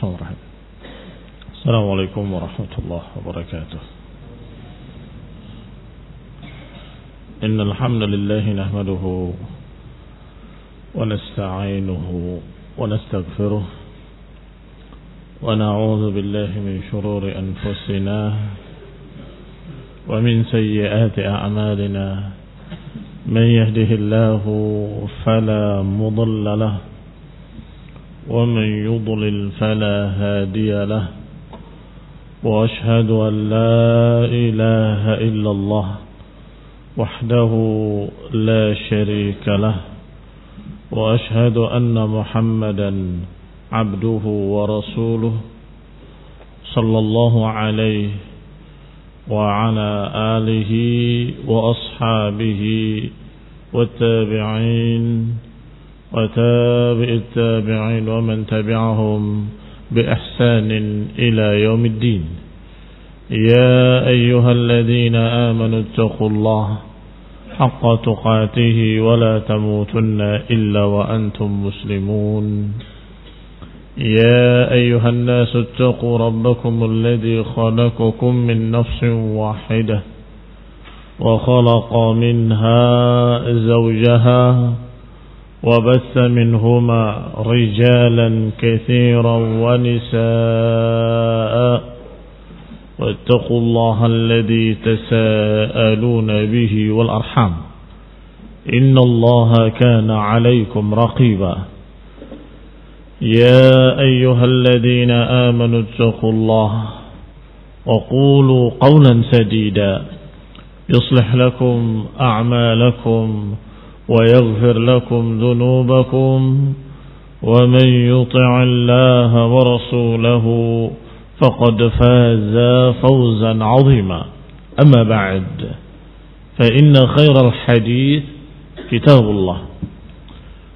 Bismillahirrahmanirrahim. Assalamualaikum warahmatullahi wabarakatuh. Innal hamdalillah nahmaduhu wa nasta'inuhu wa nastaghfiruh wa na'udzu billahi min shururi anfusina wa min sayyiati a'malina. Man yahdihillahu fala mudilla lahu wa man yudlil fala hadiya lahu. وأشهد أن لا إله إلا الله وحده لا شريك له وأشهد أن محمدا عبده ورسوله صلى الله عليه وعلى آله وأصحابه والتابعين وتابع التابعين ومن تبعهم بإحسان إلى يوم الدين. يا أيها الذين آمنوا اتقوا الله حق تقاته ولا تموتن إلا وأنتم مسلمون. يا أيها الناس اتقوا ربكم الذي خلقكم من نفس واحدة وخلق منها زوجها وبث منهما رجالا كثيرا ونساء واتقوا الله الذي تساءلون به والأرحام إن الله كان عليكم رقيبا. يا أيها الذين آمنوا اتقوا الله وقولوا قولا سديدا يصلح لكم أعمالكم ويغفر لكم ذنوبكم ومن يطع الله ورسوله فقد فاز فوزا عظيما. أما بعد فإن خير الحديث كتاب الله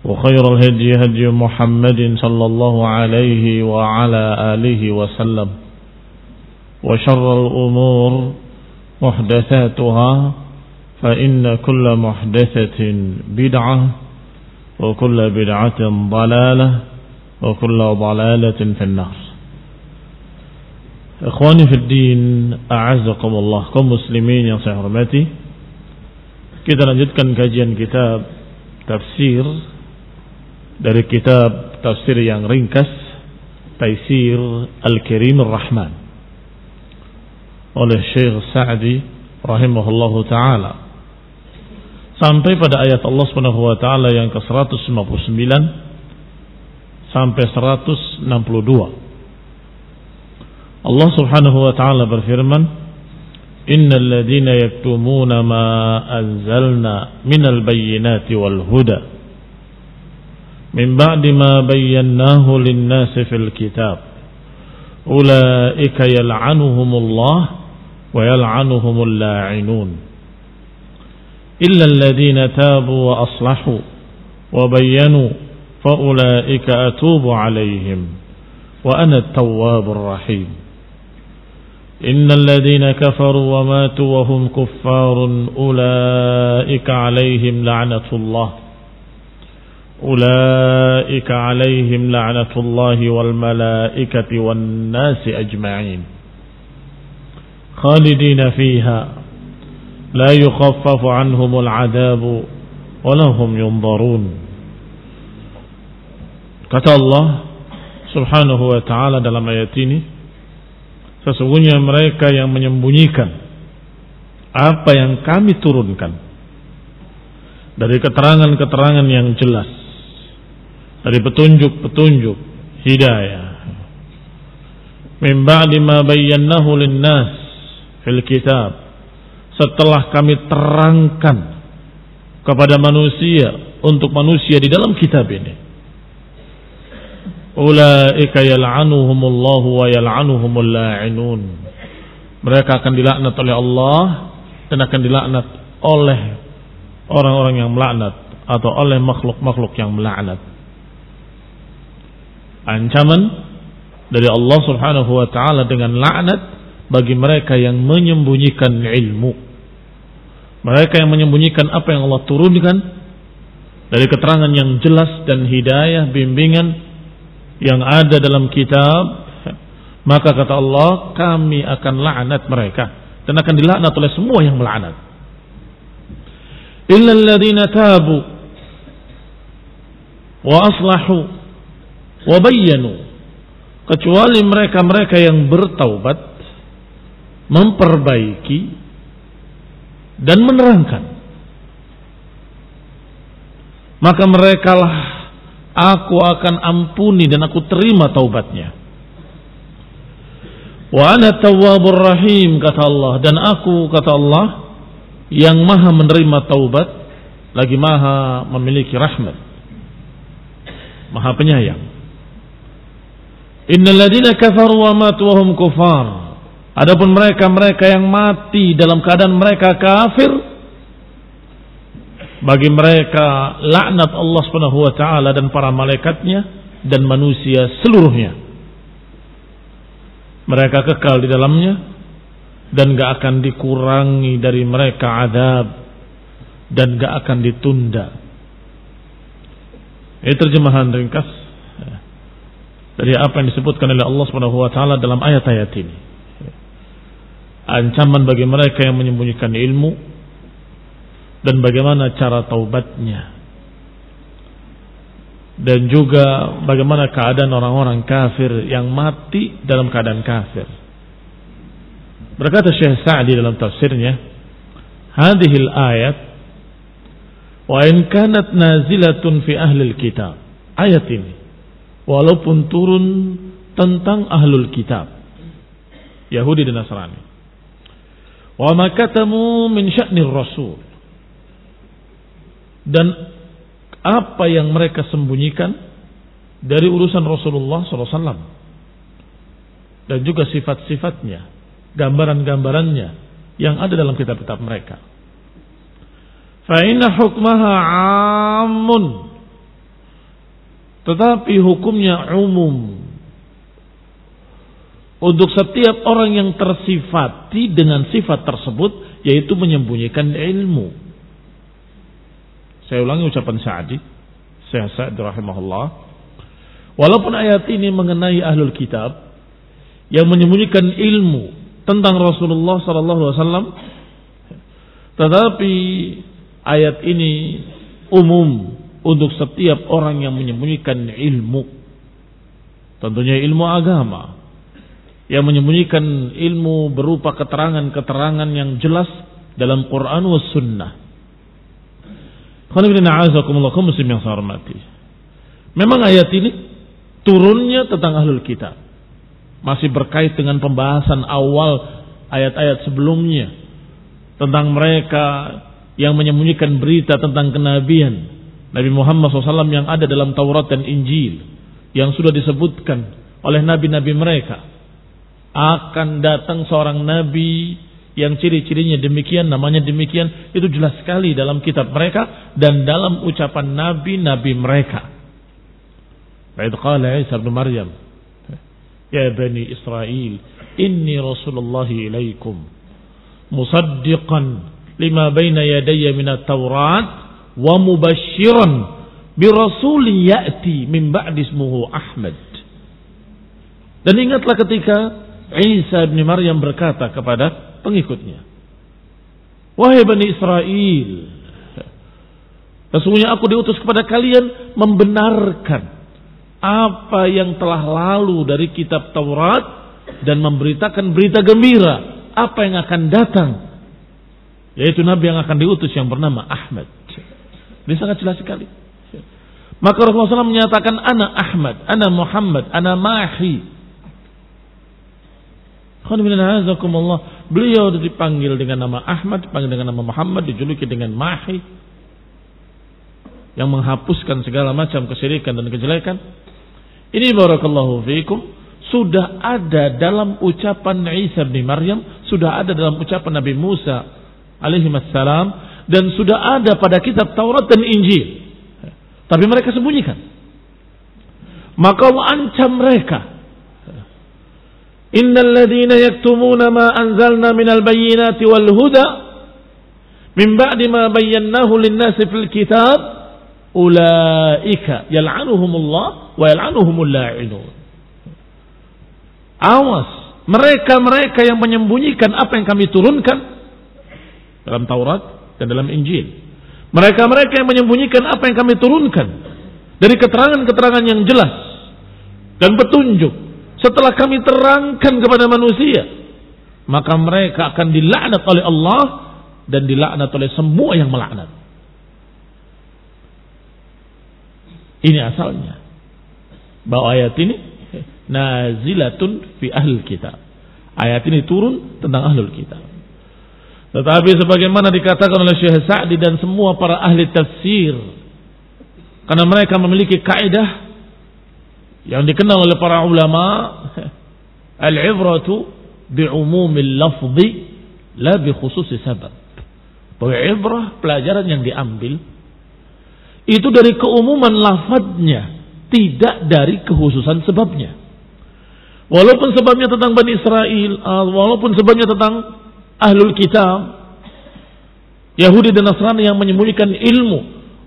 وخير الهدي هدي محمد صلى الله عليه وعلى آله وسلم وشر الأمور محدثاتها فإن كل محدثة بدعة وكل بدعة ضلالة وكل ضلالة في النار. Ikhwani fi din, a'azzakumullah, kaum muslimin yang saya hormati. Kita lanjutkan kajian kitab tafsir dari kitab tafsir yang ringkas, Taisir Al-Karim Ar-Rahman oleh Syekh Sa'di rahimahullahu ta'ala, sampai pada ayat Allah Subhanahu wa taala yang ke-159 sampai 162. Allah Subhanahu wa taala berfirman, innal ladzina yaktumuna ma anzalna minal bayyinati wal huda min ba'di ma bayyanahu lin-nasi fil kitab ulaika yal'anuhumullah wa yal'anuhumul la'inun illa alladhina tabu wa aslahu wa bayyanu fa ulaika atubu 'alaihim wa ana at-tawwabur rahim. Innal ladzina kafaru wa matu wa hum kuffarun ulaika 'alaihim la'natullahi wal malaikati wan nasi ajma'in khalidina fiha la yukhaffafu 'anhumul 'adzabu wa lahum yunzarun. Kata Allah Subhanahu wa ta'ala dalam ayat ini, sesungguhnya mereka yang menyembunyikan apa yang kami turunkan dari keterangan-keterangan yang jelas, dari petunjuk-petunjuk hidayah, min ba'di ma bayyanahu lin-nas fil kitab, setelah kami terangkan kepada manusia, untuk manusia di dalam kitab ini. Ulaika yal'anuhumullahu wa yal'anuhumul la'inun. Mereka akan dilaknat oleh Allah dan akan dilaknat oleh orang-orang yang melaknat atau oleh makhluk-makhluk yang melaknat. Ancaman dari Allah Subhanahu wa taala dengan laknat bagi mereka yang menyembunyikan ilmu. Mereka yang menyembunyikan apa yang Allah turunkan dari keterangan yang jelas dan hidayah, bimbingan yang ada dalam kitab, maka kata Allah, kami akan laknat mereka dan akan dilaknat oleh semua yang melaknat. Illal ladzina tabu wa aslahu wa bayyanu, kecuali mereka-mereka yang bertaubat, memperbaiki dan menerangkan, maka merekalah aku akan ampuni dan aku terima taubatnya. Wa ana tawwabur rahim, kata Allah, dan aku, kata Allah, yang maha menerima taubat lagi maha memiliki rahmat, maha penyayang. Innal ladzina kafaru wa matu wa hum kufar, adapun mereka-mereka yang mati dalam keadaan mereka kafir, bagi mereka laknat Allah Subhanahu wa taala dan para malaikatnya dan manusia seluruhnya. Mereka kekal di dalamnya dan gak akan dikurangi dari mereka azab dan gak akan ditunda. Ini terjemahan ringkas dari apa yang disebutkan oleh Allah Subhanahu wa taala dalam ayat-ayat ini. Ancaman bagi mereka yang menyembunyikan ilmu dan bagaimana cara taubatnya, dan juga bagaimana keadaan orang-orang kafir yang mati dalam keadaan kafir. Berkata Syekh Sa'di dalam tafsirnya, hadhil ayat wa in kanat nazilatun fi ahlil kitab, ayat ini walaupun turun tentang ahlul kitab, Yahudi dan Nasrani, wa ma katamu min sya'nir rasul, dan apa yang mereka sembunyikan dari urusan Rasulullah SAW dan juga sifat-sifatnya, gambaran-gambarannya yang ada dalam kitab-kitab mereka. Fa inna hukmaha 'ammun, tetapi hukumnya umum untuk setiap orang yang tersifati dengan sifat tersebut, yaitu menyembunyikan ilmu. Saya ulangi ucapan Syekh Sa'di rahimahullah. Walaupun ayat ini mengenai ahlul kitab yang menyembunyikan ilmu tentang Rasulullah sallallahu alaihi wasallam, tetapi ayat ini umum untuk setiap orang yang menyembunyikan ilmu. Tentunya ilmu agama, yang menyembunyikan ilmu berupa keterangan-keterangan yang jelas dalam Quran was sunnah. Muslim yang saya hormati, memang ayat ini turunnya tentang ahlul kitab, masih berkait dengan pembahasan awal ayat-ayat sebelumnya tentang mereka yang menyembunyikan berita tentang kenabian Nabi Muhammad SAW yang ada dalam Taurat dan Injil, yang sudah disebutkan oleh nabi-nabi mereka. Akan datang seorang nabi yang ciri-cirinya demikian, namanya demikian, itu jelas sekali dalam kitab mereka dan dalam ucapan nabi-nabi mereka. Ba'id qala Isa bin Maryam, ya bani Israel, inni rasulullahi ilaikum musaddiqan lima baina yadayya minat Taurat wa mubashiran birasulin ya'ti min ba'di ismuhu Ahmad. Dan ingatlah ketika Isa bin Maryam berkata kepada pengikutnya, wahai Bani Israel, sesungguhnya aku diutus kepada kalian membenarkan apa yang telah lalu dari kitab Taurat dan memberitakan berita gembira apa yang akan datang, yaitu Nabi yang akan diutus yang bernama Ahmad. Ini sangat jelas sekali. Maka Rasulullah SAW menyatakan, ana Ahmad, ana Muhammad, ana Mahi. Beliau dipanggil dengan nama Ahmad, dipanggil dengan nama Muhammad, dijuluki dengan Mahi, yang menghapuskan segala macam kesyirikan dan kejelekan. Ini barakallahu fiikum sudah ada dalam ucapan Isa bin Maryam, sudah ada dalam ucapan Nabi Musa alaihi wassalam, dan sudah ada pada kitab Taurat dan Injil. Tapi mereka sembunyikan. Maka Allah ancam mereka. Innal ladzina yaktumuna ma anzalna minal bayyinati wal huda min ba'di ma bayyanahu lin-nasi fil kitab ulaika yal'anuhumullah wa yal'anuhumul la'inun. Awas, mereka-mereka yang menyembunyikan apa yang kami turunkan dalam Taurat dan dalam Injil. Mereka-mereka yang menyembunyikan apa yang kami turunkan dari keterangan-keterangan yang jelas dan petunjuk setelah kami terangkan kepada manusia, maka mereka akan dilaknat oleh Allah dan dilaknat oleh semua yang melaknat. Ini asalnya. Bahwa ayat ini nazilatun fi ahlul kitab. Ayat ini turun tentang ahlul kitab. Tetapi sebagaimana dikatakan oleh Syekh Sa'di dan semua para ahli tafsir, karena mereka memiliki kaidah yang dikenal oleh para ulama, al-ibratu bi'umumil lafzi la bi khususi sabab. Bahwa ibrah, pelajaran yang diambil itu dari keumuman lafadznya, tidak dari kekhususan sebabnya. Walaupun sebabnya tentang Bani Israel, walaupun sebabnya tentang Ahlul Kitab, Yahudi dan Nasrani yang menyembunyikan ilmu,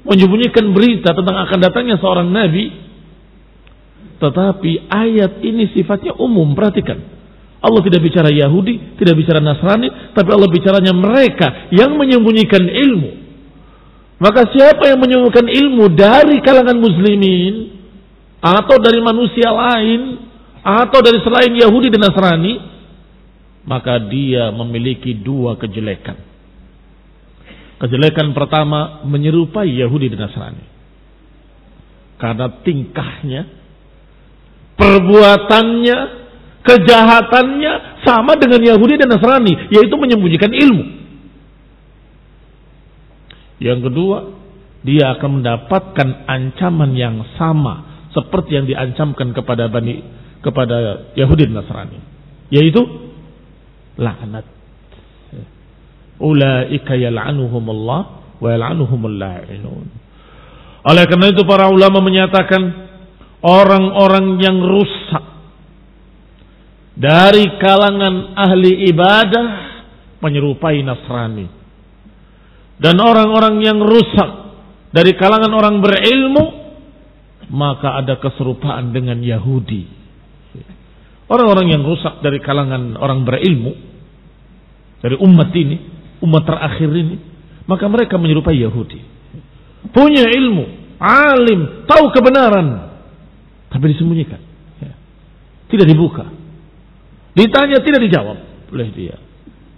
menyembunyikan berita tentang akan datangnya seorang nabi, tetapi ayat ini sifatnya umum. Perhatikan, Allah tidak bicara Yahudi, tidak bicara Nasrani, tapi Allah bicaranya mereka yang menyembunyikan ilmu. Maka siapa yang menyembunyikan ilmu dari kalangan muslimin atau dari manusia lain atau dari selain Yahudi dan Nasrani, maka dia memiliki dua kejelekan. Kejelekan pertama, menyerupai Yahudi dan Nasrani karena tingkahnya, perbuatannya, kejahatannya sama dengan Yahudi dan Nasrani, yaitu menyembunyikan ilmu. Yang kedua, dia akan mendapatkan ancaman yang sama seperti yang diancamkan kepada Yahudi dan Nasrani, yaitu laknat. Ulaika yal'anuhumullah wa yal'anuhumul la'inun. Oleh karena itu para ulama menyatakan orang-orang yang rusak dari kalangan ahli ibadah menyerupai Nasrani, dan orang-orang yang rusak dari kalangan orang berilmu maka ada keserupaan dengan Yahudi. Orang-orang yang rusak dari kalangan orang berilmu dari umat ini, umat terakhir ini, maka mereka menyerupai Yahudi. Punya ilmu, alim, tahu kebenaran, tapi disembunyikan, tidak dibuka. Ditanya tidak dijawab oleh dia,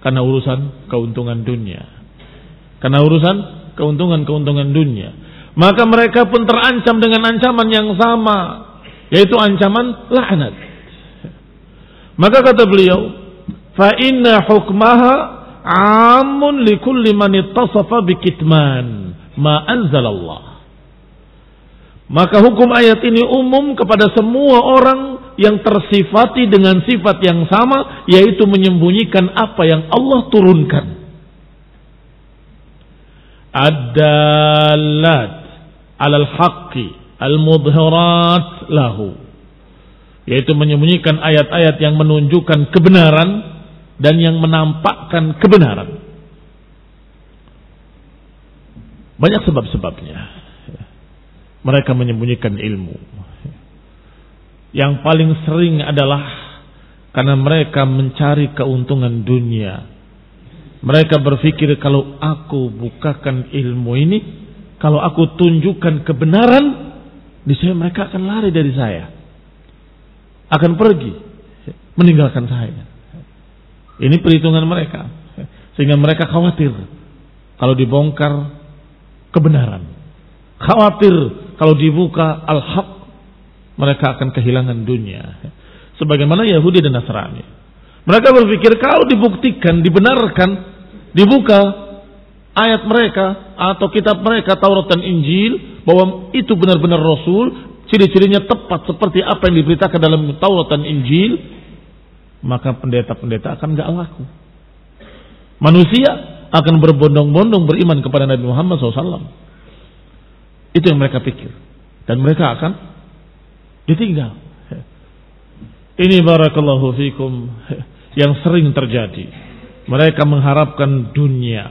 karena urusan keuntungan dunia, karena urusan keuntungan dunia. Maka mereka pun terancam dengan ancaman yang sama, yaitu ancaman laknat. Maka kata beliau, fa inna hukmaha amun likulli man ittasafa bikitman ma anzalallah. Maka hukum ayat ini umum kepada semua orang yang tersifati dengan sifat yang sama, yaitu menyembunyikan apa yang Allah turunkan. Ad-dallat alal haqqi al-mudhirat lahu, yaitu menyembunyikan ayat-ayat yang menunjukkan kebenaran dan yang menampakkan kebenaran. Banyak sebab-sebabnya mereka menyembunyikan ilmu. Yang paling sering adalah karena mereka mencari keuntungan dunia. Mereka berpikir, kalau aku bukakan ilmu ini, kalau aku tunjukkan kebenaran, niscaya mereka akan lari dari saya, akan pergi, meninggalkan saya. Ini perhitungan mereka, sehingga mereka khawatir kalau dibongkar kebenaran, khawatir kalau dibuka al-haq, mereka akan kehilangan dunia. Sebagaimana Yahudi dan Nasrani, mereka berpikir kalau dibuktikan, dibenarkan, dibuka ayat mereka atau kitab mereka, Taurat dan Injil, bahwa itu benar-benar Rasul, ciri-cirinya tepat seperti apa yang diberitakan dalam Taurat dan Injil, maka pendeta-pendeta akan gak laku. Manusia akan berbondong-bondong beriman kepada Nabi Muhammad SAW. Itu yang mereka pikir, dan mereka akan ditinggal. Ini barakallahu fikum yang sering terjadi. Mereka mengharapkan dunia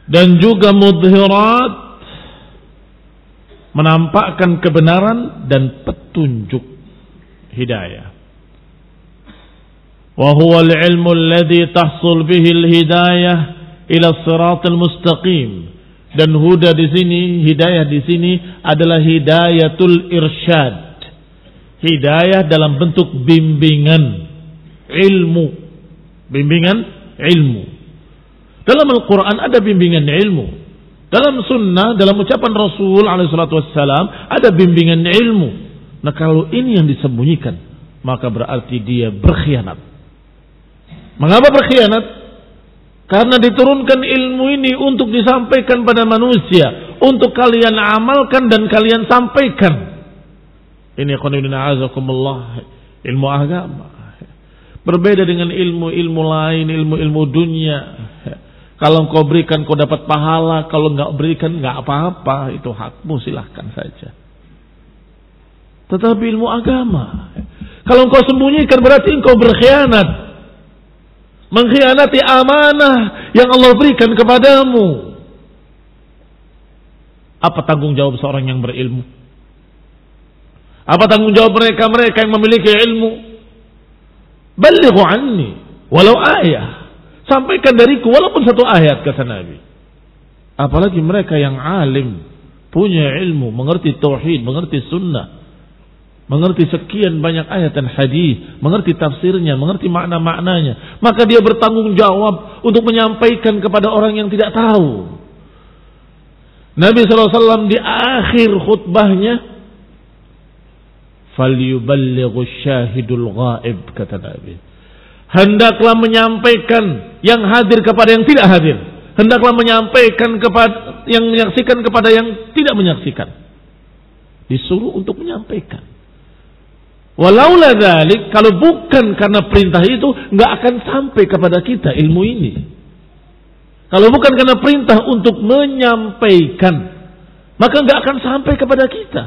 dan juga mudhirat menampakkan kebenaran dan petunjuk hidayah. Wa huwa al-ilmu alladhi tahsul bihi al-hidayah ila as-siratal mustaqim. Dan huda di sini, hidayah di sini adalah hidayatul irsyad. Hidayah dalam bentuk bimbingan ilmu. Bimbingan ilmu. Dalam Al-Quran ada bimbingan ilmu. Dalam sunnah, dalam ucapan Rasul SAW ada bimbingan ilmu. Nah kalau ini yang disembunyikan, maka berarti dia berkhianat. Mengapa berkhianat? Karena diturunkan ilmu ini untuk disampaikan pada manusia, untuk kalian amalkan dan kalian sampaikan. Ini ilmu agama. Berbeda dengan ilmu-ilmu lain, ilmu-ilmu dunia. Kalau engkau berikan kau dapat pahala, kalau enggak berikan enggak apa-apa, itu hakmu, silahkan saja. Tetapi ilmu agama, kalau engkau sembunyikan berarti engkau berkhianat. Mengkhianati amanah yang Allah berikan kepadamu. Apa tanggung jawab seorang yang berilmu? Apa tanggung jawab mereka yang memiliki ilmu? Balighu anni walau ayah. Sampaikan dariku walaupun satu ayat, kata Nabi. Apalagi mereka yang alim, punya ilmu, mengerti tauhid, mengerti sunnah, mengerti sekian banyak ayat dan hadis, mengerti tafsirnya, mengerti makna-maknanya, maka dia bertanggung jawab untuk menyampaikan kepada orang yang tidak tahu. Nabi SAW di akhir khutbahnya, falyuballighu syahidul ghaib, kata Nabi. Hendaklah menyampaikan yang hadir kepada yang tidak hadir. Hendaklah menyampaikan kepada yang menyaksikan kepada yang tidak menyaksikan. Disuruh untuk menyampaikan. Walaula dzalik, kalau bukan karena perintah itu, enggak akan sampai kepada kita ilmu ini. Kalau bukan karena perintah untuk menyampaikan, maka enggak akan sampai kepada kita.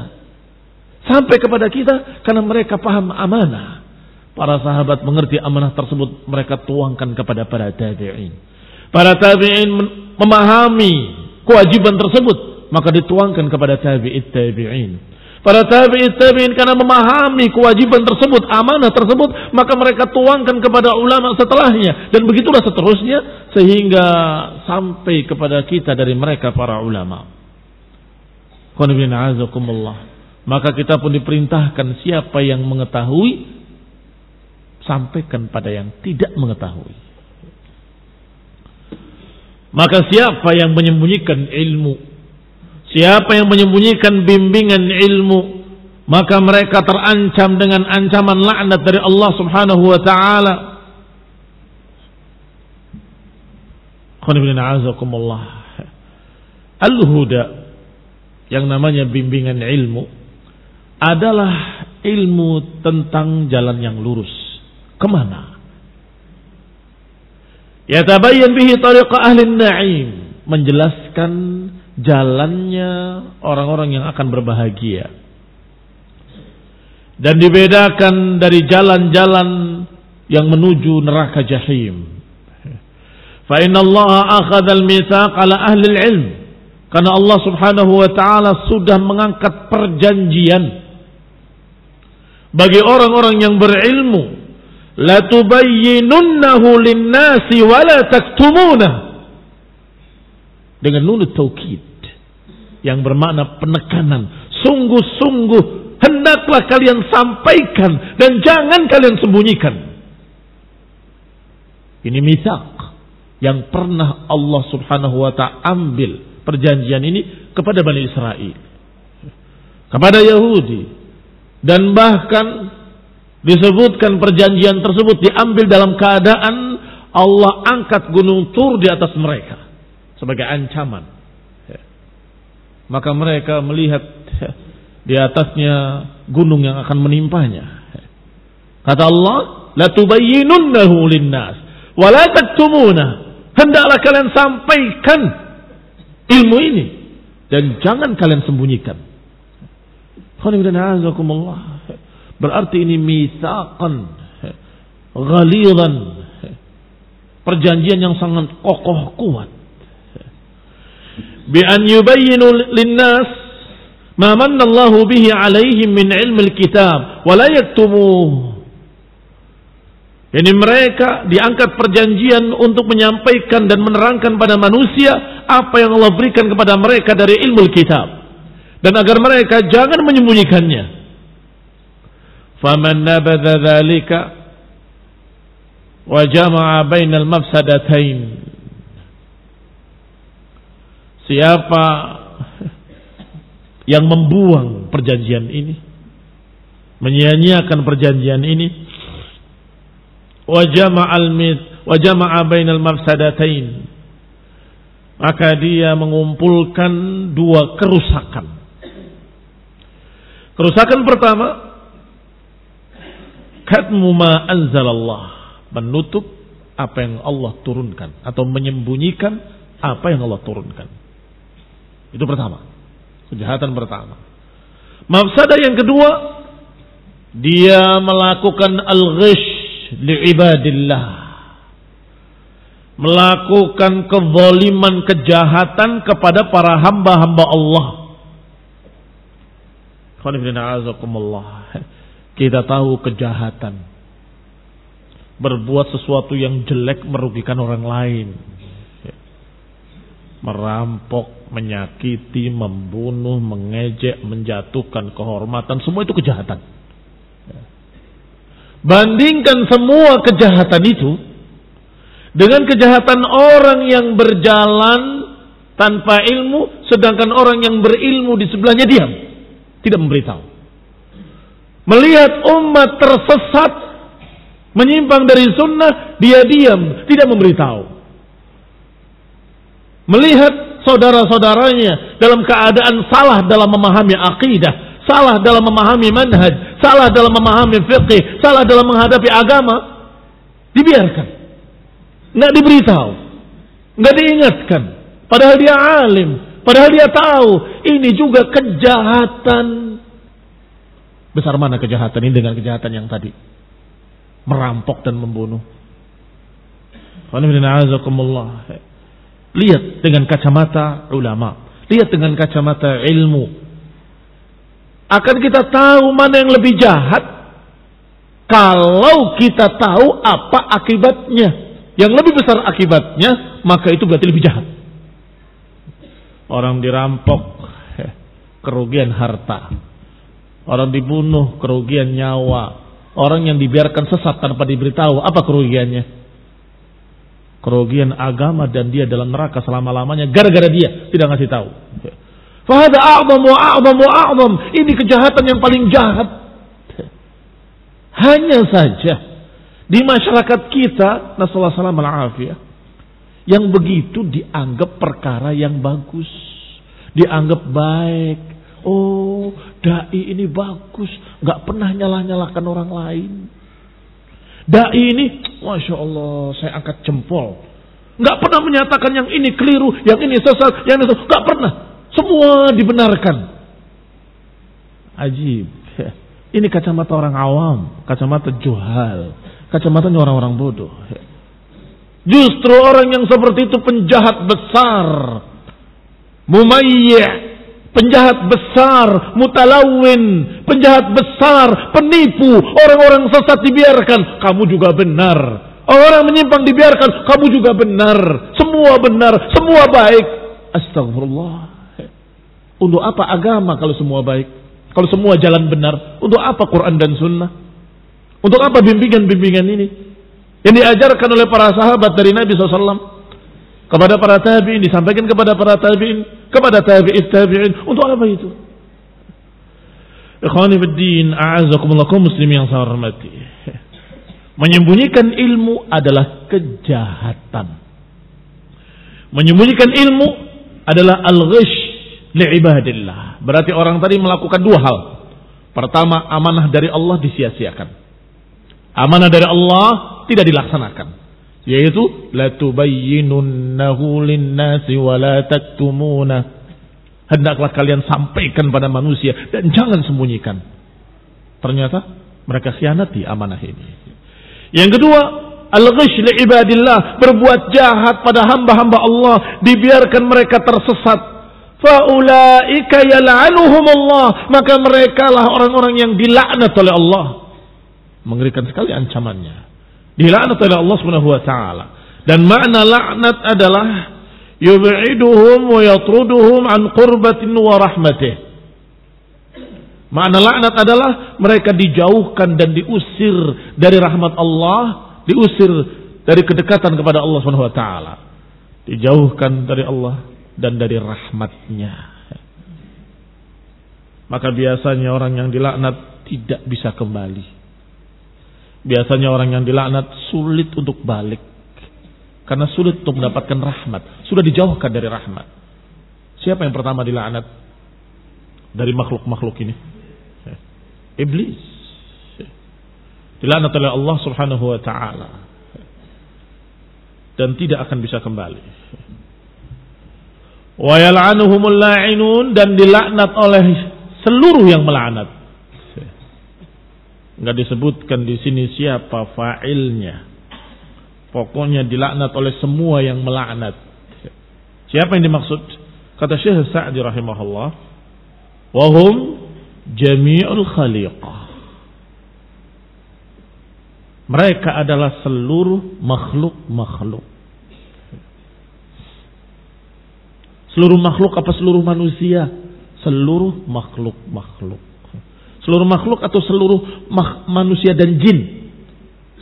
Sampai kepada kita karena mereka paham amanah. Para sahabat mengerti amanah tersebut, mereka tuangkan kepada para tabi'in. Para tabi'in memahami kewajiban tersebut, maka dituangkan kepada tabi'in. Para tabi'in karena memahami kewajiban tersebut, amanah tersebut, maka mereka tuangkan kepada ulama setelahnya. Dan begitulah seterusnya, sehingga sampai kepada kita dari mereka para ulama. Maka kita pun diperintahkan, siapa yang mengetahui, sampaikan pada yang tidak mengetahui. Maka siapa yang menyembunyikan ilmu, siapa yang menyembunyikan bimbingan ilmu, maka mereka terancam dengan ancaman laknat dari Allah Subhanahu wa taala. Al-huda, yang namanya bimbingan ilmu, adalah ilmu tentang jalan yang lurus. Kemana? Yatabayyan bihi tariqa ahli na'im, menjelaskan jalannya orang-orang yang akan berbahagia. Dan dibedakan dari jalan-jalan yang menuju neraka jahim. Fa inna Allah akhadha al-mitsaq ala ahli al-ilm. Karena Allah Subhanahu wa taala sudah mengangkat perjanjian bagi orang-orang yang berilmu. La tubayyinunnahu lin-nasi wa la taktumunah. Dengan nun taukid yang bermakna penekanan. Sungguh-sungguh hendaklah kalian sampaikan dan jangan kalian sembunyikan. Ini mitsaq yang pernah Allah Subhanahu wa ta'ala ambil perjanjian ini kepada Bani Israel, kepada Yahudi, dan bahkan disebutkan perjanjian tersebut diambil dalam keadaan Allah angkat gunung Tur di atas mereka sebagai ancaman. Maka mereka melihat di atasnya gunung yang akan menimpanya. Kata Allah, la tubayyinunnahu linnas wa la taktumunah. Hendaklah kalian sampaikan ilmu ini dan jangan kalian sembunyikan. Berarti ini mitsaqan ghalidan, perjanjian yang sangat kokoh kuat. Bi an yubayyinu linnas, ma manallahu bihi alaihim min ilmil kitab wa la yaktumuh. Yani mereka diangkat perjanjian untuk menyampaikan dan menerangkan pada manusia apa yang Allah berikan kepada mereka dari ilmu kitab, dan agar mereka jangan menyembunyikannya. Faman nabadha dzalika wa jama'a bainal mafsadatain. Siapa yang membuang perjanjian ini, menyia-nyiakan perjanjian ini, wa jama'a bainal mafsadatain, maka dia mengumpulkan dua kerusakan. Kerusakan pertama, katmu ma anzalallah, menutup apa yang Allah turunkan atau menyembunyikan apa yang Allah turunkan. Itu pertama, kejahatan pertama. Mafsadah yang kedua, dia melakukan al-ghish li'ibadillah, melakukan kezaliman, kejahatan kepada para hamba-hamba Allah. Kita tahu kejahatan, berbuat sesuatu yang jelek merugikan orang lain, merampok, menyakiti, membunuh, mengejek, menjatuhkan kehormatan, semua itu kejahatan. Bandingkan semua kejahatan itu dengan kejahatan orang yang berjalan tanpa ilmu, sedangkan orang yang berilmu di sebelahnya diam, tidak memberitahu. Melihat umat tersesat, menyimpang dari sunnah, dia diam, tidak memberitahu. Melihat saudara-saudaranya dalam keadaan salah dalam memahami akidah, salah dalam memahami manhaj, salah dalam memahami fiqh, salah dalam menghadapi agama, dibiarkan, nggak diberitahu, nggak diingatkan. Padahal dia alim, padahal dia tahu ini juga kejahatan. Besar mana kejahatan ini dengan kejahatan yang tadi, merampok dan membunuh. Lihat dengan kacamata ulama, lihat dengan kacamata ilmu. Akan kita tahu mana yang lebih jahat kalau kita tahu apa akibatnya. Yang lebih besar akibatnya, maka itu berarti lebih jahat. Orang dirampok, kerugian harta. Orang dibunuh, kerugian nyawa. Orang yang dibiarkan sesat tanpa diberitahu, apa kerugiannya? Kerugian agama, dan dia dalam neraka selama-lamanya gara-gara dia tidak ngasih tahu. Fahada a'zam wa a'zam wa a'zam. Ini kejahatan yang paling jahat. Hanya saja di masyarakat kita, nasallahu alaihi wasallam, yang begitu dianggap perkara yang bagus, dianggap baik. Oh, dai ini bagus, nggak pernah nyalah-nyalahkan orang lain. Dai ini, masya Allah, saya angkat jempol, nggak pernah menyatakan yang ini keliru, yang ini sesat, yang ini nggak pernah. Semua dibenarkan. Ajib. Ini kacamata orang awam, kacamata juhal, kacamatanya orang-orang bodoh. Justru orang yang seperti itu penjahat besar, mumayyi', penjahat besar, mutalawin, penjahat besar, penipu. Orang-orang sesat dibiarkan, kamu juga benar. Orang menyimpang dibiarkan, kamu juga benar. Semua benar, semua baik. Astagfirullah. Untuk apa agama kalau semua baik? Kalau semua jalan benar? Untuk apa Quran dan Sunnah? Untuk apa bimbingan-bimbingan ini yang diajarkan oleh para sahabat dari Nabi SAW kepada para tabi'in, disampaikan kepada para tabi'in, kepada tabi'in tabi'in? Untuk apa itu? Ikhwani fiddin, a'azakumullah, kaum muslimin yang saya hormati. Menyembunyikan ilmu adalah kejahatan. Menyembunyikan ilmu adalah al-ghish li'ibadillah. Berarti orang tadi melakukan dua hal. Pertama, amanah dari Allah disia-siakan. Amanah dari Allah tidak dilaksanakan, yaitu la tubayyinunnahu lin-nasi wa la taktumuna. Hendaklah kalian sampaikan pada manusia dan jangan sembunyikan. Ternyata mereka khianati amanah ini. Yang kedua, al-ghish li'ibadillah, berbuat jahat pada hamba-hamba Allah, dibiarkan mereka tersesat. faulaika yal'anuhumullah, maka merekalah orang-orang yang dilaknat oleh Allah. Mengerikan sekali ancamannya. Dilaknat oleh Allah Subhanahu wa taala. Dan makna laknat adalah yub'iduhum wa yatruduhum an qurbatin wa rahmatih. Makna laknat adalah mereka dijauhkan dan diusir dari rahmat Allah, diusir dari kedekatan kepada Allah Subhanahu wa taala. Dijauhkan dari Allah dan dari rahmatnya. Maka biasanya orang yang dilaknat tidak bisa kembali. Biasanya orang yang dilaknat sulit untuk balik. Karena sulit untuk mendapatkan rahmat. Sudah dijauhkan dari rahmat. Siapa yang pertama dilaknat dari makhluk-makhluk ini? Iblis. Dilaknat oleh Allah Subhanahu wa taala. Dan tidak akan bisa kembali. Wa yal'anuhumul la'inun, dan dilaknat oleh seluruh yang melaknat. Enggak disebutkan di sini siapa fa'ilnya. Pokoknya dilaknat oleh semua yang melaknat. Siapa yang dimaksud? Kata Syekh Sa'di rahimahullah, wa hum jami'ul khaliqah. Mereka adalah seluruh makhluk-makhluk. Seluruh makhluk apa seluruh manusia? Seluruh makhluk-makhluk. Seluruh makhluk atau seluruh manusia dan jin?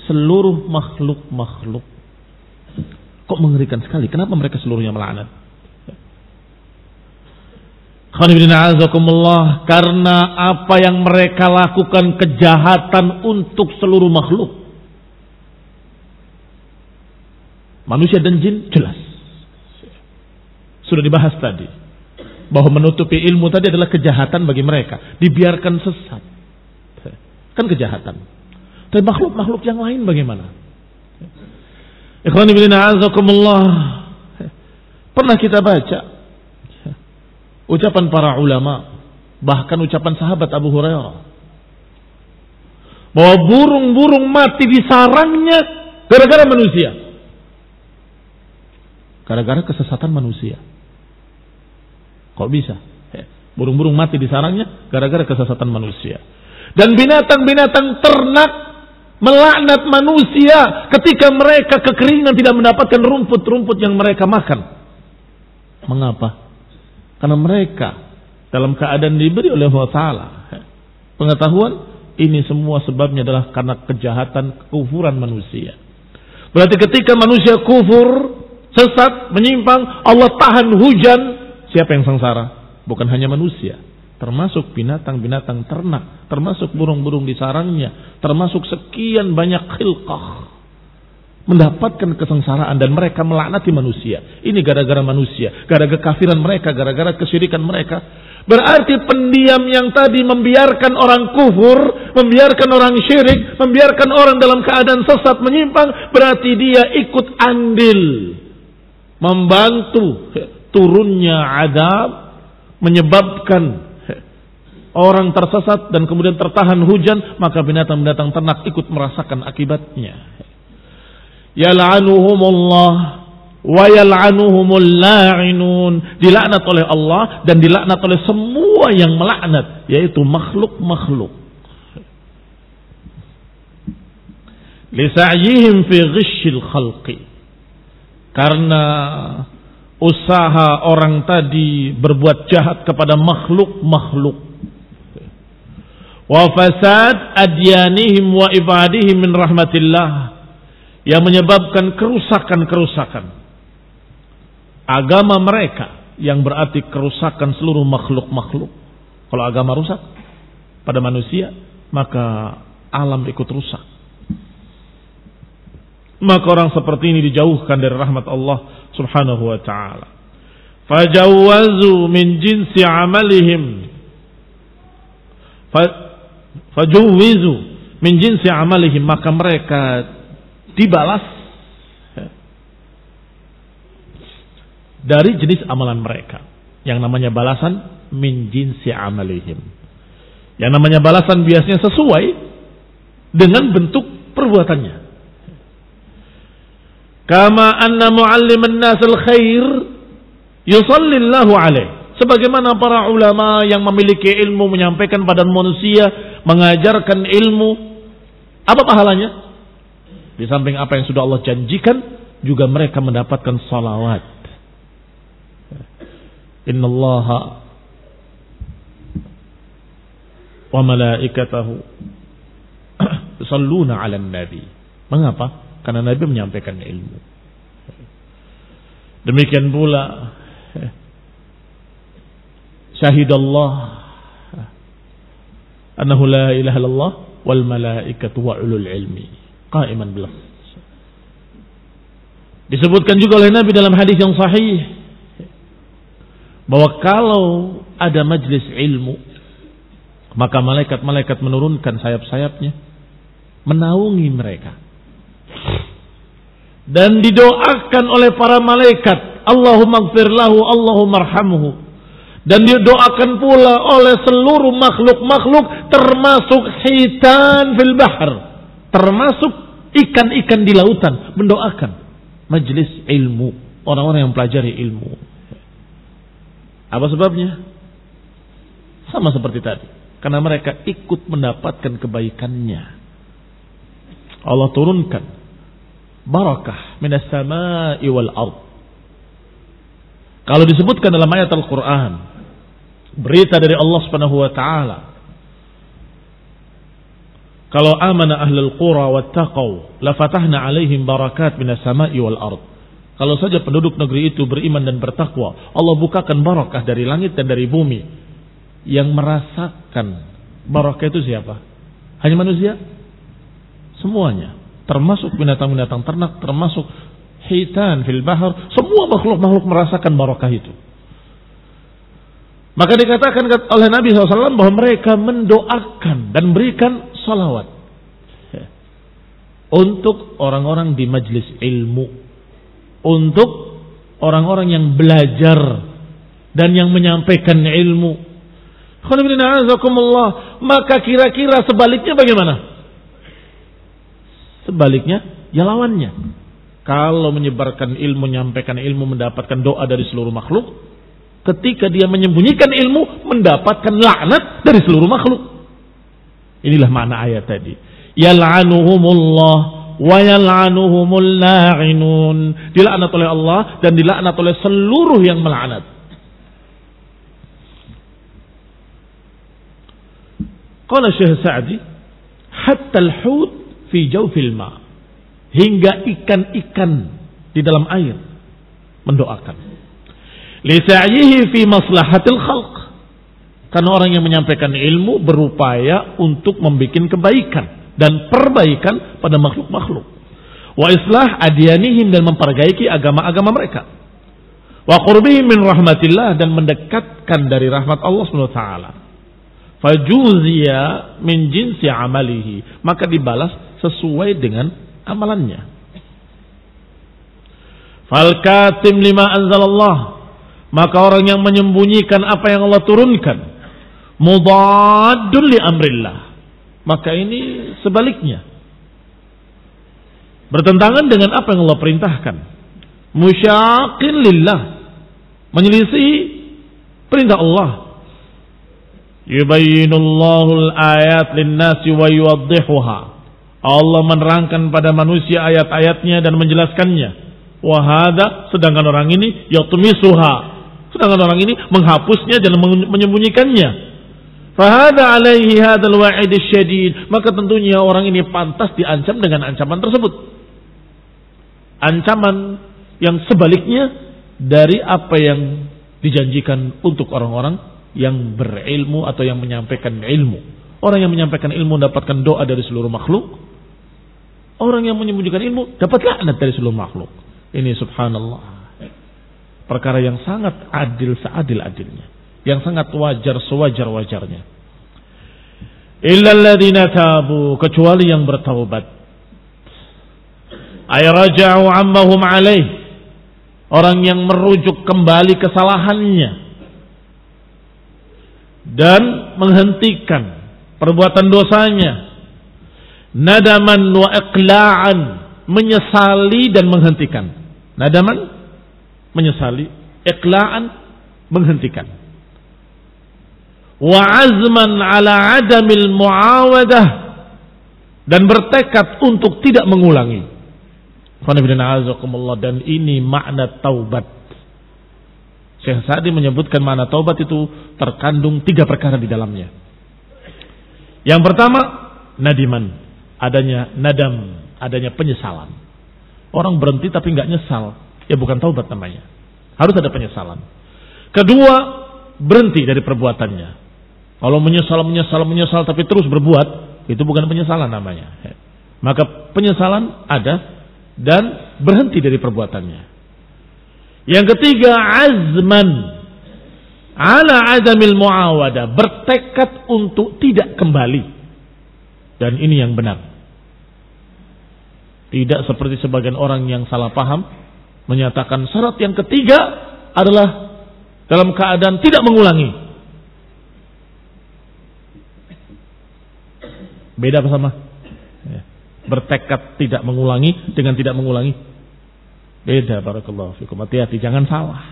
Seluruh makhluk-makhluk. Kok mengerikan sekali? Kenapa mereka seluruhnya melaknat? Karena apa yang mereka lakukan kejahatan untuk seluruh makhluk. Manusia dan jin jelas. Sudah dibahas tadi. Bahwa menutupi ilmu tadi adalah kejahatan bagi mereka. Dibiarkan sesat. Kan kejahatan. Tapi makhluk-makhluk yang lain bagaimana? Ikhwani fillah azakumullah. Pernah kita baca ucapan para ulama, bahkan ucapan sahabat Abu Hurairah, bahwa burung-burung mati di sarangnya gara-gara manusia. Gara-gara kesesatan manusia. Kok bisa? Burung-burung mati di sarangnya gara-gara kesesatan manusia. Dan binatang-binatang ternak melaknat manusia ketika mereka kekeringan tidak mendapatkan rumput-rumput yang mereka makan. Mengapa? Karena mereka dalam keadaan diberi oleh Allah Ta'ala pengetahuan, ini semua sebabnya adalah karena kejahatan kekufuran manusia. Berarti ketika manusia kufur, sesat, menyimpang, Allah tahan hujan. Siapa yang sengsara? Bukan hanya manusia, termasuk binatang-binatang ternak, termasuk burung-burung di sarangnya, termasuk sekian banyak khilqah mendapatkan kesengsaraan, dan mereka melaknati manusia. Ini gara-gara manusia, gara-gara kafiran mereka, gara-gara kesyirikan mereka. Berarti pendiam yang tadi membiarkan orang kufur, membiarkan orang syirik, membiarkan orang dalam keadaan sesat menyimpang, berarti dia ikut andil membantu turunnya azab, menyebabkan orang tersesat dan kemudian tertahan hujan, maka binatang-binatang ternak ikut merasakan akibatnya. Yal'anuhumullah wa yal'anuhumul la'inun, dilaknat oleh Allah dan dilaknat oleh semua yang melaknat, yaitu makhluk-makhluk. Lisa'yihim fi ghishil khalqi, karena usaha orang tadi berbuat jahat kepada makhluk-makhluk. Wa fasad adyanihim wa ibadihim min rahmatillah, yang menyebabkan kerusakan-kerusakan agama mereka, yang berarti kerusakan seluruh makhluk-makhluk. Kalau agama rusak pada manusia, maka alam ikut rusak. Maka orang seperti ini dijauhkan dari rahmat Allah Subhanahu wa ta'ala. Fajawwazu min jinsi amalihim, fajawwizu min jinsi amalihim, maka mereka dibalas dari jenis amalan mereka. Yang namanya balasan min jinsi amalihim. Yang namanya balasan biasanya sesuai dengan bentuk perbuatannya. Kama anna mualliman nas al-khair yusallillahu alaih. Sebagaimana para ulama yang memiliki ilmu menyampaikan pada manusia, mengajarkan ilmu, apa pahalanya? Di samping apa yang sudah Allah janjikan, juga mereka mendapatkan salawat. Innallaha wa malaikatahu yusalluna 'alan nabi. Mengapa? Karena Nabi menyampaikan ilmu. Demikian pula syahidallah annahu la ilaha illallah wal malaikatu wa ulul ilmi qa'iman bil qist. Disebutkan juga oleh Nabi dalam hadis yang sahih bahwa kalau ada majlis ilmu, maka malaikat-malaikat menurunkan sayap-sayapnya menaungi mereka. Dan didoakan oleh para malaikat, Allahumma ighfir lahu, Allahumma arhamhu. Dan didoakan pula oleh seluruh makhluk-makhluk, termasuk hitan fil bahr, termasuk ikan-ikan di lautan, mendoakan majlis ilmu, orang-orang yang pelajari ilmu. Apa sebabnya? Sama seperti tadi, karena mereka ikut mendapatkan kebaikannya. Allah turunkan barakah minas samai wal ard. Kalau disebutkan dalam ayat Al-Quran, berita dari Allah Subhanahu wa taala, kalau amana ahlul qura wattaqau la fatahna alaihim barakat minas samai wal ard. Kalau saja penduduk negeri itu beriman dan bertakwa, Allah bukakan barakah dari langit dan dari bumi. Yang merasakan barakah itu siapa? Hanya manusia? Semuanya, termasuk binatang-binatang ternak, termasuk hitan fil bahar, semua makhluk-makhluk merasakan barakah itu. Maka dikatakan oleh Nabi SAW bahwa mereka mendoakan dan berikan salawat untuk orang-orang di majlis ilmu, untuk orang-orang yang belajar dan yang menyampaikan ilmu. Maka kira-kira sebaliknya bagaimana? Sebaliknya, ya lawannya. Kalau menyebarkan ilmu, menyampaikan ilmu, mendapatkan doa dari seluruh makhluk. Ketika dia menyembunyikan ilmu, mendapatkan laknat dari seluruh makhluk. Inilah makna ayat tadi. Yal'anuhumullah wa yal'anuhumul la'inun. Dilaknat oleh Allah dan dilaknat oleh seluruh yang melaknat. Qala Syekh Sa'di, hatta al-hut fi jawfil ma, hingga ikan-ikan di dalam air mendoakan. Li sa'yihi fi maslahatil khalq, karena orang yang menyampaikan ilmu berupaya untuk membuat kebaikan dan perbaikan pada makhluk-makhluk. Wa islah adyanihim, dan memperbaiki agama-agama mereka. Wa qurbihim min rahmatillah, dan mendekatkan dari rahmat Allah Subhanahu wa taala. Fajuziya min jinsi amalihi, maka dibalas sesuai dengan amalannya. Fal katim lima anzalallah, maka orang yang menyembunyikan apa yang Allah turunkan, mudaddun li amrillah, maka ini sebaliknya, bertentangan dengan apa yang Allah perintahkan. Musyaqin lillah, menyelisih perintah Allah. Yubayyinullahu al-ayat lin-nasi wa yuwaddihuha, Allah menerangkan pada manusia ayat-ayatnya dan menjelaskannya. Wahada, sedangkan orang ini yatmisuha, sedangkan orang ini menghapusnya dan menyembunyikannya. Fahada alaihi hadzal wa'id syadid, maka tentunya orang ini pantas diancam dengan ancaman tersebut. Ancaman yang sebaliknya dari apa yang dijanjikan untuk orang-orang yang berilmu atau yang menyampaikan ilmu. Orang yang menyampaikan ilmu mendapatkan doa dari seluruh makhluk. Orang yang menyembunyikan ilmu dapat laknat dari seluruh makhluk. Ini subhanallah, perkara yang sangat adil seadil-adilnya, yang sangat wajar sewajar-wajarnya. Illal ladzina tabu, kecuali yang bertaubat. Ay raja'u ammahum alaih, orang yang merujuk kembali kesalahannya dan menghentikan perbuatan dosanya. Nadaman wa iqla'an, menyesali dan menghentikan. Nadaman, menyesali. Iqla'an, menghentikan. wa azman ala adamil muawadah, dan bertekad untuk tidak mengulangi. Dan ini makna taubat. Syekh Sa'di menyebutkan makna taubat itu terkandung 3 perkara di dalamnya. Yang pertama, nadiman, adanya nadam, adanya penyesalan. Orang berhenti tapi nggak nyesal, ya bukan taubat namanya. Harus ada penyesalan. Kedua, berhenti dari perbuatannya. Kalau menyesal tapi terus berbuat, itu bukan penyesalan namanya. Maka penyesalan ada dan berhenti dari perbuatannya. Yang ketiga, azman ala adamil muawadah, bertekad untuk tidak kembali. Dan ini yang benar. Tidak seperti sebagian orang yang salah paham, menyatakan syarat yang ketiga adalah dalam keadaan tidak mengulangi. Beda apa sama? Bertekad tidak mengulangi dengan tidak mengulangi. Beda, barakallahu fikum. Hati-hati, jangan salah.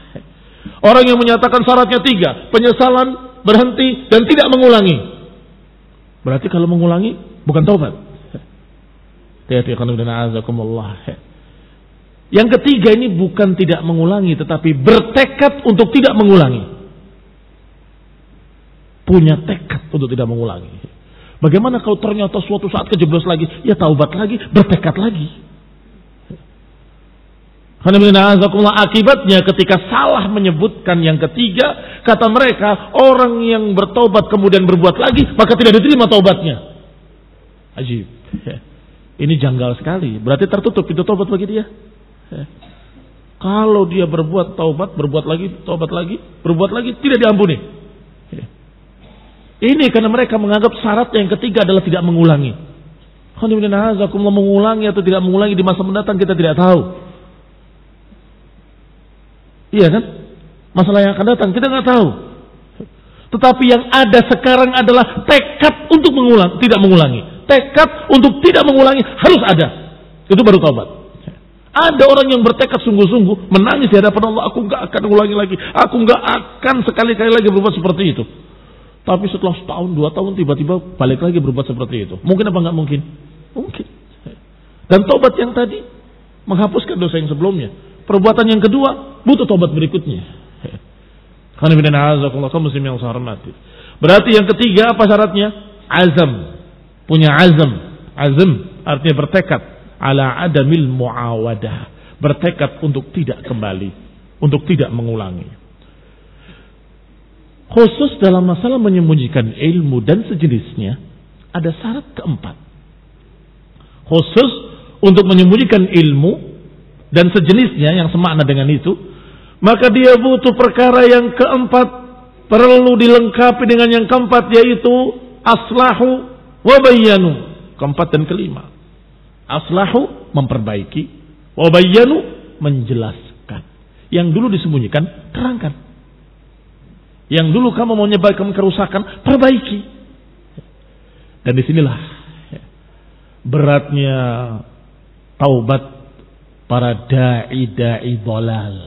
Orang yang menyatakan syaratnya 3, penyesalan, berhenti, dan tidak mengulangi, berarti kalau mengulangi bukan taubat. Hati-hati, azakumullah. Yang ketiga ini bukan tidak mengulangi, tetapi bertekad untuk tidak mengulangi. Punya tekad untuk tidak mengulangi. Bagaimana kalau ternyata suatu saat kejeblos lagi, ya taubat lagi, bertekad lagi. Akibatnya ketika salah menyebutkan yang ketiga, kata mereka, orang yang bertaubat kemudian berbuat lagi, maka tidak diterima taubatnya. Ajib. Ini janggal sekali. Berarti tertutup pintu taubat bagi dia. Kalau dia berbuat taubat, berbuat lagi, taubat lagi, berbuat lagi, tidak diampuni. Ini karena mereka menganggap syarat yang ketiga adalah tidak mengulangi. Mengulangi atau tidak mengulangi di masa mendatang kita tidak tahu. Iya kan? Masalah yang akan datang kita nggak tahu. Tetapi yang ada sekarang adalah tekad untuk tidak mengulangi. Tekad untuk tidak mengulangi harus ada. Itu baru taubat. Ada orang yang bertekad sungguh-sungguh, menangis di hadapan Allah, aku nggak akan ulangi lagi, aku nggak akan sekali-kali lagi berbuat seperti itu. Tapi setelah 1 tahun, 2 tahun tiba-tiba balik lagi berbuat seperti itu. Mungkin apa nggak mungkin? Mungkin. Dan taubat yang tadi menghapuskan dosa yang sebelumnya. Perbuatan yang kedua butuh taubat berikutnya. Berarti yang ketiga apa syaratnya? Azam. Punya azam. Azam artinya bertekad. Ala adamil muawadah. Bertekad untuk tidak kembali. Untuk tidak mengulangi. Khusus dalam masalah menyembunyikan ilmu dan sejenisnya, ada syarat keempat. Khusus untuk menyembunyikan ilmu dan sejenisnya yang semakna dengan itu, maka dia butuh perkara yang keempat, perlu dilengkapi dengan yang keempat, yaitu aslahu wa bayyanu. Keempat dan kelima. Aslahu memperbaiki, wa bayyanu menjelaskan. Yang dulu disembunyikan, terangkan. Yang dulu kamu mau menyebabkan kerusakan, perbaiki. Dan disinilah beratnya taubat para da'i dhalal.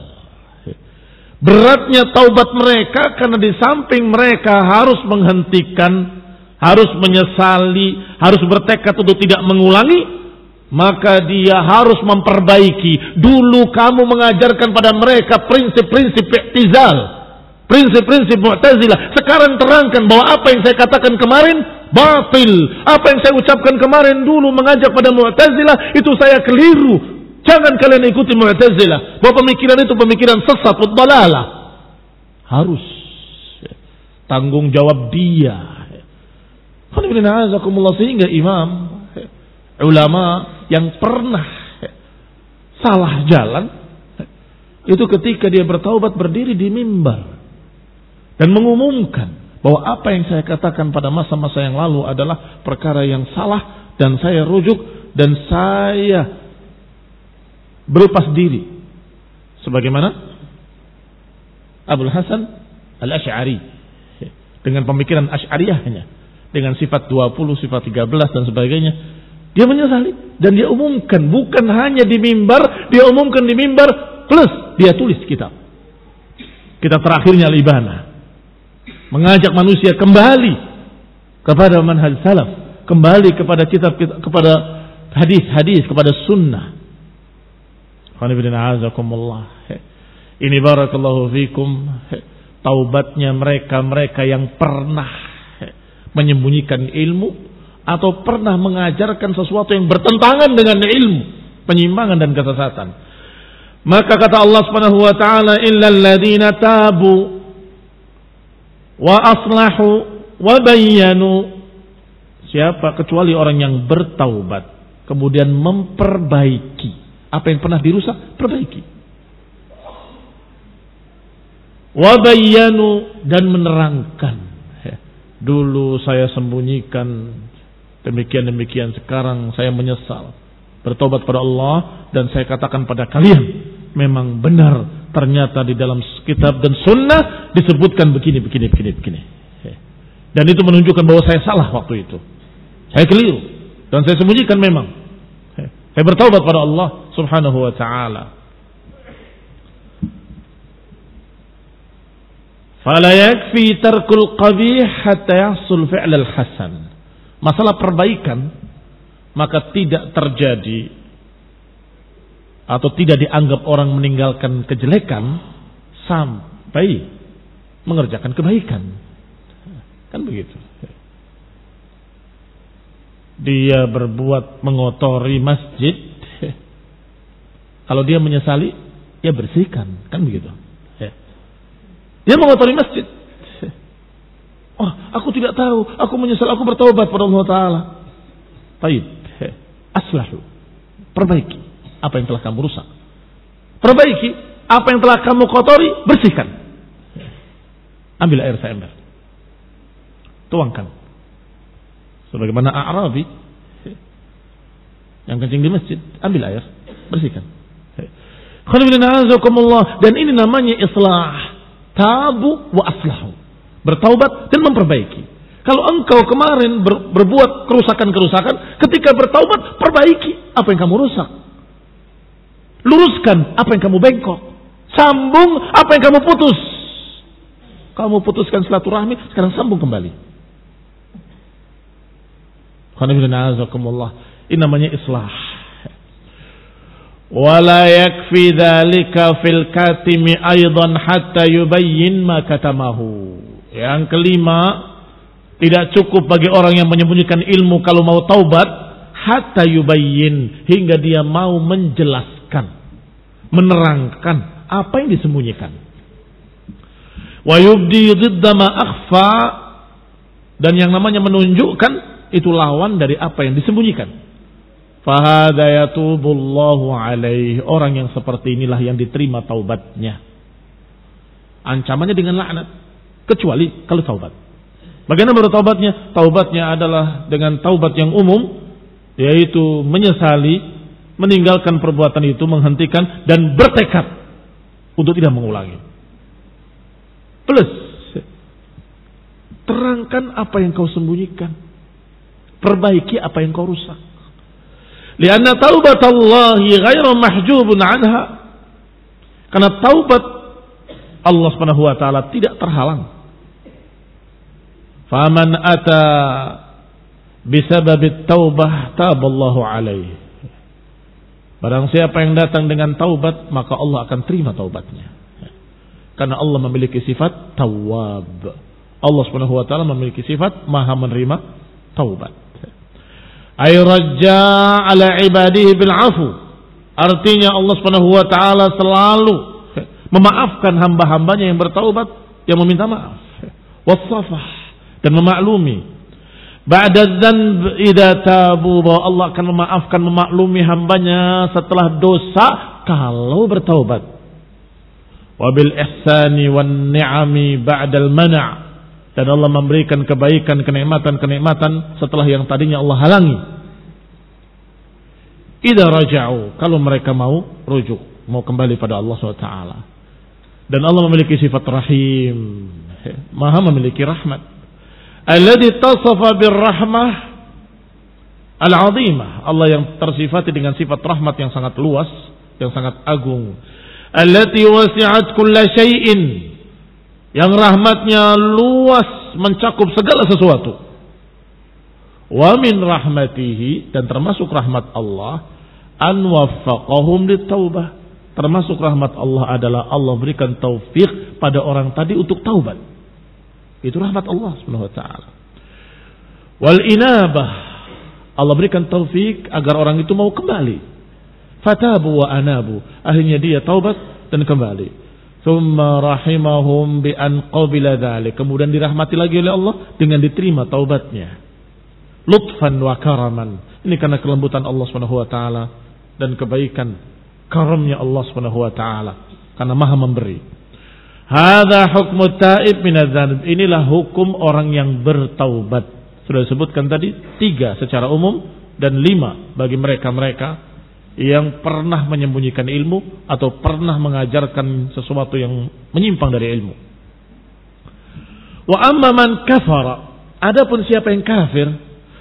Beratnya taubat mereka karena di samping mereka harus menghentikan, harus menyesali, harus bertekad untuk tidak mengulangi, maka dia harus memperbaiki. Dulu kamu mengajarkan pada mereka prinsip-prinsip i'tizal, prinsip-prinsip Mu'tazilah. Sekarang terangkan bahwa apa yang saya katakan kemarin batil. Apa yang saya ucapkan kemarin dulu mengajak pada Mu'tazilah, itu saya keliru. Jangan kalian ikuti Mu'tazilah. Bahwa pemikiran itu pemikiran sesat, dhalalah. Harus tanggung jawab dia. Sehingga imam, ulama yang pernah salah jalan, itu ketika dia bertaubat berdiri di mimbar dan mengumumkan bahwa apa yang saya katakan pada masa-masa yang lalu adalah perkara yang salah dan saya rujuk dan saya berlepas diri sebagaimana Abul Hasan Al-Asy'ari dengan pemikiran Asy'ariyahnya, dengan sifat 20, sifat 13 dan sebagainya. Dia menyesali dan dia umumkan, bukan hanya di mimbar, dia umumkan di mimbar plus dia tulis kitab terakhirnya Al-Ibana. mengajak manusia kembali kepada manhaj salaf, kembali kepada kitab, kepada hadis-hadis, kepada sunnah. Ini barakallahu fikum taubatnya mereka yang pernah menyembunyikan ilmu atau pernah mengajarkan sesuatu yang bertentangan dengan ilmu, penyimpangan dan kesesatan. Maka kata Allah Subhanahu wa taala, illal ladzina tabu wa aslahu wa bayyanu. Siapa kecuali orang yang bertaubat kemudian memperbaiki apa yang pernah dirusak, perbaiki. Wa bayyanu, dan menerangkan. Dulu saya sembunyikan demikian, sekarang saya menyesal, bertobat pada Allah, dan saya katakan pada kalian, memang benar ternyata di dalam kitab dan sunnah disebutkan begini. Dan itu menunjukkan bahwa saya salah waktu itu, saya keliru, dan saya sembunyikan memang. Saya bertaubat pada Allah Subhanahu wa ta'ala. Fala yakfi tarkul qabih hatta yahsul fi'l al-hasan. Masalah perbaikan maka tidak terjadi atau tidak dianggap orang meninggalkan kejelekan sampai mengerjakan kebaikan. Kan begitu. Dia berbuat mengotori masjid, kalau dia menyesali, ya bersihkan, kan begitu. Dia mengotori masjid. Oh, aku tidak tahu, aku menyesal, aku bertaubat pada Allah Ta'ala. Baik, aslahu, perbaiki apa yang telah kamu rusak. Perbaiki apa yang telah kamu kotori, bersihkan. Ambil air seember, tuangkan. Sebagaimana A'rabi yang kencing di masjid, ambil air, bersihkan. Dan ini namanya islah. Tabu wa aslahu, bertaubat dan memperbaiki. Kalau engkau kemarin berbuat kerusakan-kerusakan, ketika bertaubat, perbaiki apa yang kamu rusak. Luruskan apa yang kamu bengkok. Sambung apa yang kamu putus. Kamu putuskan silaturahmi, sekarang sambung kembali. Ini namanya islah. Wala yakfi dzalika fil katimi aidan hatta yubayyin ma katamahu. Yang kelima, tidak cukup bagi orang yang menyembunyikan ilmu kalau mau taubat, hatta yubayyin, hingga dia mau menjelaskan, menerangkan apa yang disembunyikan. Wa yubdi dhidda ma akhfa, dan yang namanya menunjukkan itu lawan dari apa yang disembunyikan. Fahada yatubullahu alaihi, orang yang seperti inilah yang diterima taubatnya. Ancamannya dengan laknat, kecuali kalau taubat. Bagaimana bertaubatnya? Taubatnya adalah dengan taubat yang umum, yaitu menyesali, meninggalkan perbuatan itu, menghentikan, dan bertekad untuk tidak mengulangi. Plus, terangkan apa yang kau sembunyikan, perbaiki apa yang kau rusak. Lianna taubatallahi ghairu mahjubun anha. Karena taubat Allah Subhanahu wa taala tidak terhalang. Faman ata bisababit taubah taballahu alaihi. Barang siapa yang datang dengan taubat, maka Allah akan terima taubatnya. Karena Allah memiliki sifat tawwab. Allah Subhanahu wa taala memiliki sifat Maha menerima taubat. Ay rajja ala ibadihi bil afu. Artinya Allah Subhanahu wa taala selalu memaafkan hamba-hambanya yang bertaubat, yang meminta maaf. Wassafah, dan memaklumi. Ba'da dzanb idza tabu, bahwa Allah akan memaafkan, memaklumi hambanya setelah dosa kalau bertaubat. Wa bil ihsani wan ni'ami ba'dal mana', dan Allah memberikan kebaikan, kenikmatan setelah yang tadinya Allah halangi. Idza raja'u, kalau mereka mau rujuk, mau kembali pada Allah SWT. Dan Allah memiliki sifat rahim, Maha memiliki rahmat. Alladzi tasafa birrahmah al-'azimah, Allah yang tersifati dengan sifat rahmat yang sangat luas, yang sangat agung. Allati wasi'at kulla syai'in, yang rahmatnya luas mencakup segala sesuatu. Wa min rahmatihi, dan termasuk rahmat Allah, an waffaqahum litaubah. Termasuk rahmat Allah adalah Allah berikan taufik pada orang tadi untuk taubat. Itu rahmat Allah Subhanahu wa taala. Wal inabah, Allah berikan taufik agar orang itu mau kembali. Fatabu wa anabu, akhirnya dia taubat dan kembali. Tsumma rahimahum bi an qabila dzalik, kemudian dirahmati lagi oleh Allah dengan diterima taubatnya. Lutfan wa karaman, ini karena kelembutan Allah Subhanahu wa taala dan kebaikan karamnya Allah Subhanahu wa taala, karena Maha memberi. Hadza hukmu taib minadz-dzanb, inilah hukum orang yang bertaubat. Sudah disebutkan tadi 3 secara umum dan 5 bagi mereka-mereka yang pernah menyembunyikan ilmu atau pernah mengajarkan sesuatu yang menyimpang dari ilmu. Wa amma man kafara, adapun siapa yang kafir,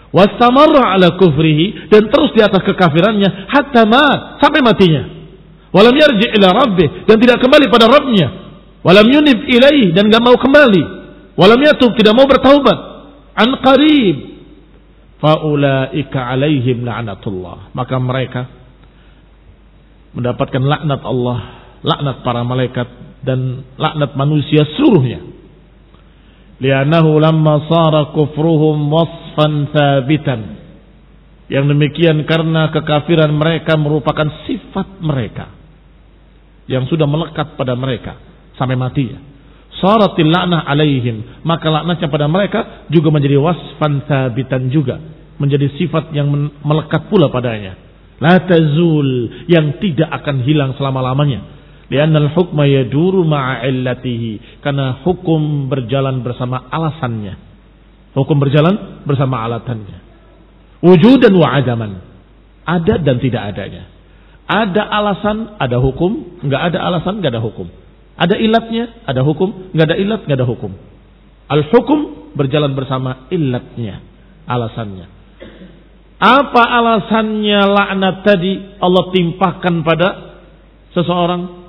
wastamarra ala kufrihi, dan terus di atas kekafirannya hatta mat, sampai matinya. Walam yarji ila rabbih, dan tidak kembali pada Rabbnya. Walam yunib ilaih, dan enggak mau kembali. Walam yatub, tidak mau bertaubat. An qarib, faulaika alaihim la'natullah, maka mereka mendapatkan laknat Allah, laknat para malaikat, dan laknat manusia seluruhnya. Li'annahu lamma sara kufruhum wasfan thabitan, yang demikian karena kekafiran mereka merupakan sifat mereka yang sudah melekat pada mereka sampai matinya. Saratil la'nah alaihim, maka laknatnya pada mereka juga menjadi wasfan thabitan, juga menjadi sifat yang melekat pula padanya. La tazul, yang tidak akan hilang selama-lamanya. Li'annal hukma yaduru ma'a illatihi, karena hukum berjalan bersama alasannya. Hukum berjalan bersama alatannya. Wujudan wa adaman, ada dan tidak adanya. Ada alasan, ada hukum. Enggak ada alasan, enggak ada hukum. Ada ilatnya, ada hukum. Enggak ada ilat, enggak ada hukum. Al-hukum berjalan bersama ilatnya, alasannya. Apa alasannya laknat tadi Allah timpahkan pada seseorang?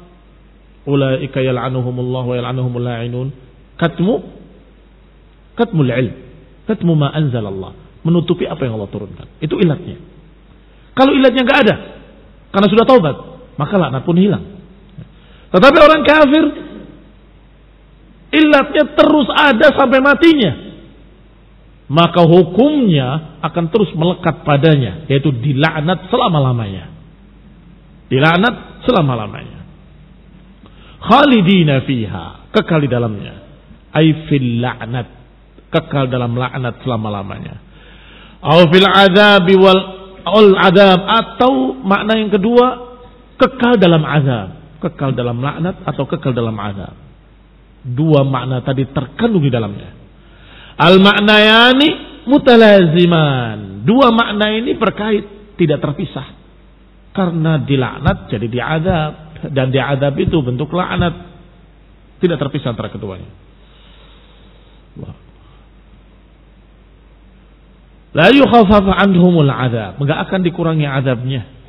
Ulaika yal'anuhumullah wa yal'anuhumul la'inun. Katmul ilm, katmu ma anzalallah, menutupi apa yang Allah turunkan. Itu ilatnya. Kalau ilatnya enggak ada, karena sudah taubat, maka laknat pun hilang. Tetapi orang kafir, ilatnya terus ada sampai matinya, maka hukumnya akan terus melekat padanya, yaitu dilaknat selama-lamanya. Dilaknat selama-lamanya. Khalidina fiha, kekal di dalamnya. Ay fil la'nat, kekal dalam laknat selama-lamanya. Au fil adzabi wal adab, atau makna yang kedua, kekal dalam azab. Kekal dalam laknat atau kekal dalam azab. 2 makna tadi terkandung di dalamnya. Al-ma'nayani mutalaziman, 2 makna ini berkait, tidak terpisah. Karena dilaknat jadi diazab, dan diazab itu bentuk laknat, tidak terpisah antara keduanya. La yukhaffaf anhumul azab, enggak akan dikurangi azabnya.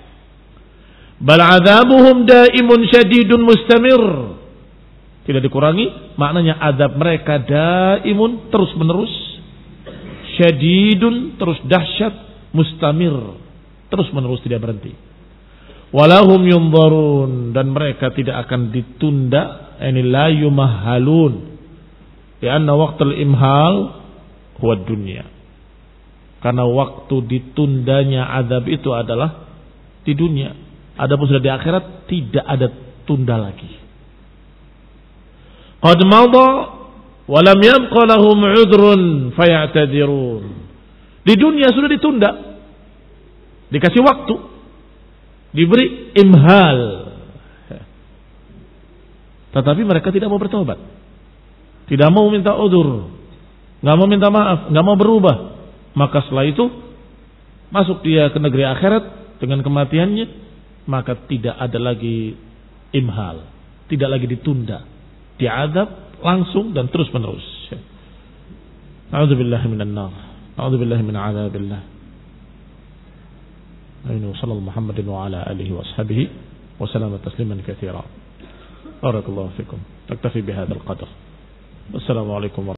Bal azabuhum daimun syadidun mustamir, tidak dikurangi, maknanya azab mereka daimun, terus menerus, syadidun, terus dahsyat, mustamir, terus menerus, tidak berhenti. Walahum yunzarun, dan mereka tidak akan ditunda, yani la yumahhalun, lianna waqtul imhal huwa dunya, karena waktu ditundanya azab itu adalah di dunia. Adapun sudah di akhirat tidak ada tunda lagi. Qad madha wa lam yabqa lahum 'udhrun faya'tadirun. Di dunia sudah ditunda, dikasih waktu, diberi imhal, tetapi mereka tidak mau bertobat, tidak mau minta udzur, nggak mau minta maaf, nggak mau berubah. Maka setelah itu masuk dia ke negeri akhirat dengan kematiannya, maka tidak ada lagi imhal, tidak lagi ditunda, diazab langsung dan terus menerus. A'udzubillahi minan nar, a'udzubillahi min 'adzabillah. Amin. Sallallahu Muhammadin wa ala alihi wa ashabihi wa sallama tasliman katsira. Barakallahu fikum. Naktafi bihadzal qadar. Wassalamualaikum warahmatullahi wabarakatuh.